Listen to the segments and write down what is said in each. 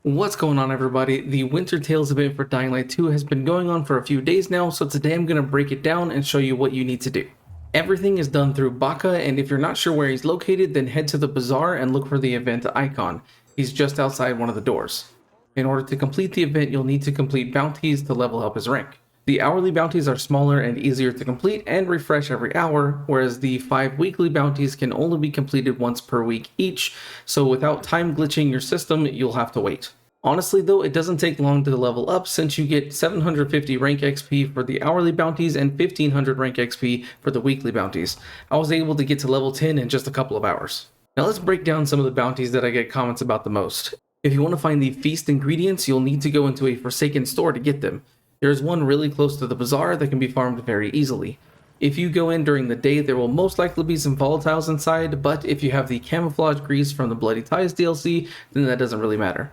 What's going on, everybody? The Winter Tales event for Dying Light 2 has been going on for a few days now, so today I'm going to break it down and show you what you need to do. Everything is done through Baka, and if you're not sure where he's located, then head to the bazaar and look for the event icon. He's just outside one of the doors. In order to complete the event, you'll need to complete bounties to level up his rank. The hourly bounties are smaller and easier to complete and refresh every hour, whereas the 5 weekly bounties can only be completed once per week each, so without time glitching your system, you'll have to wait. Honestly though, it doesn't take long to level up since you get 750 rank XP for the hourly bounties and 1500 rank XP for the weekly bounties. I was able to get to level 10 in just a couple of hours. Now let's break down some of the bounties that I get comments about the most. If you want to find the feast ingredients, you'll need to go into a Forsaken store to get them. There's one really close to the bazaar that can be farmed very easily. If you go in during the day, there will most likely be some volatiles inside, but if you have the camouflage grease from the Bloody Ties DLC, then that doesn't really matter.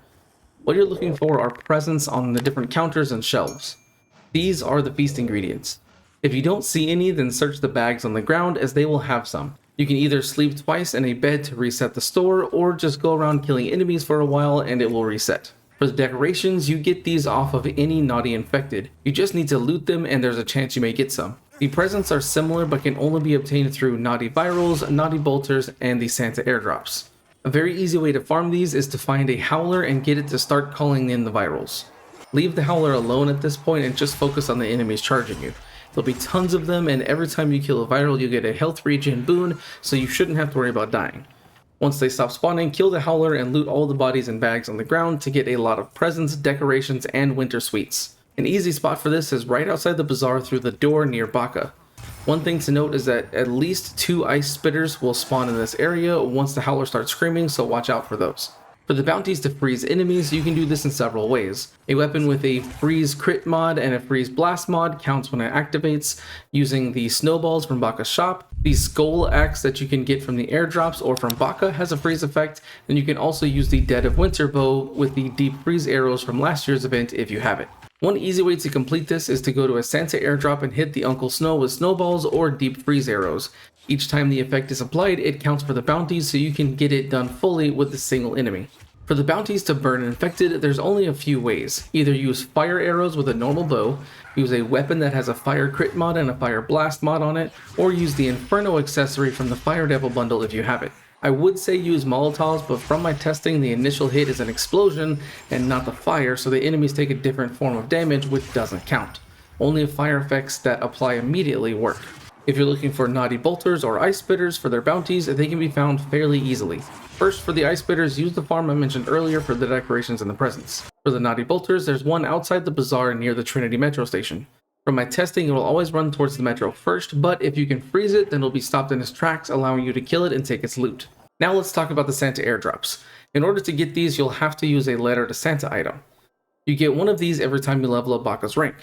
What you're looking for are presents on the different counters and shelves. These are the feast ingredients. If you don't see any, then search the bags on the ground as they will have some. You can either sleep twice in a bed to reset the store, or just go around killing enemies for a while and it will reset. For the decorations, you get these off of any naughty infected. You just need to loot them and there's a chance you may get some. The presents are similar but can only be obtained through naughty virals, naughty bolters, and the Santa airdrops. A very easy way to farm these is to find a howler and get it to start calling in the virals. Leave the howler alone at this point and just focus on the enemies charging you. There'll be tons of them, and every time you kill a viral you get a health regen boon, so you shouldn't have to worry about dying. Once they stop spawning, kill the howler and loot all the bodies and bags on the ground to get a lot of presents, decorations, and winter sweets. An easy spot for this is right outside the bazaar through the door near Baka. One thing to note is that at least 2 ice spitters will spawn in this area once the howler starts screaming, so watch out for those. For the bounties to freeze enemies, you can do this in several ways. A weapon with a freeze crit mod and a freeze blast mod counts when it activates, using the snowballs from Baka's shop. The skull axe that you can get from the airdrops or from Baka has a freeze effect, and you can also use the Dead of Winter bow with the deep freeze arrows from last year's event if you have it. One easy way to complete this is to go to a Santa airdrop and hit the Uncle Snow with snowballs or deep freeze arrows. Each time the effect is applied, it counts for the bounties, so you can get it done fully with a single enemy. For the bounties to burn infected, there's only a few ways. Either use fire arrows with a normal bow, use a weapon that has a fire crit mod and a fire blast mod on it, or use the Inferno accessory from the Fire Devil bundle if you have it. I would say use Molotovs, but from my testing, the initial hit is an explosion and not the fire, so the enemies take a different form of damage, which doesn't count. Only fire effects that apply immediately work. If you're looking for naughty bolters or ice spitters for their bounties, they can be found fairly easily. First, for the ice spitters, use the farm I mentioned earlier for the decorations and the presents. For the naughty bolters, there's one outside the bazaar near the Trinity Metro station. From my testing, it will always run towards the metro first, but if you can freeze it, then it'll be stopped in its tracks, allowing you to kill it and take its loot. Now let's talk about the Santa airdrops. In order to get these, you'll have to use a letter to Santa item. You get one of these every time you level up Baka's rank.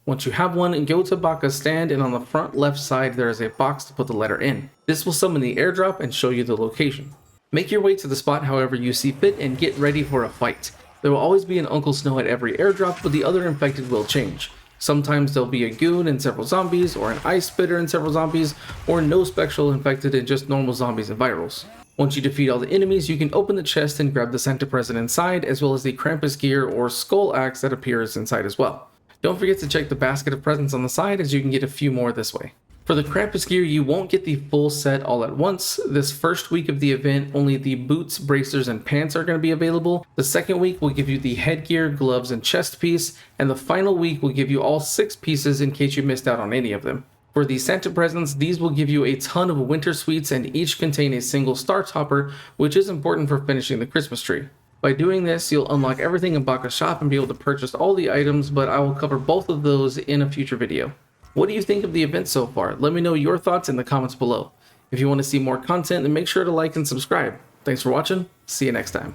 Once you have one, go to Baka's stand, and on the front left side there is a box to put the letter in. This will summon the airdrop and show you the location. Make your way to the spot however you see fit and get ready for a fight. There will always be an Uncle Snow at every airdrop, but the other infected will change. Sometimes there'll be a goon and several zombies, or an ice spitter and several zombies, or no spectral infected and just normal zombies and virals. Once you defeat all the enemies, you can open the chest and grab the Santa present inside, as well as the Krampus gear or skull axe that appears inside as well. Don't forget to check the basket of presents on the side, as you can get a few more this way. For the Krampus gear, you won't get the full set all at once. This first week of the event, only the boots, bracers, and pants are going to be available. The second week will give you the headgear, gloves, and chest piece, and the final week will give you all 6 pieces in case you missed out on any of them. For the Santa presents, these will give you a ton of winter sweets and each contain a single star topper, which is important for finishing the Christmas tree. By doing this, you'll unlock everything in Baka's shop and be able to purchase all the items, but I will cover both of those in a future video. What do you think of the event so far? Let me know your thoughts in the comments below. If you want to see more content, then make sure to like and subscribe. Thanks for watching. See you next time.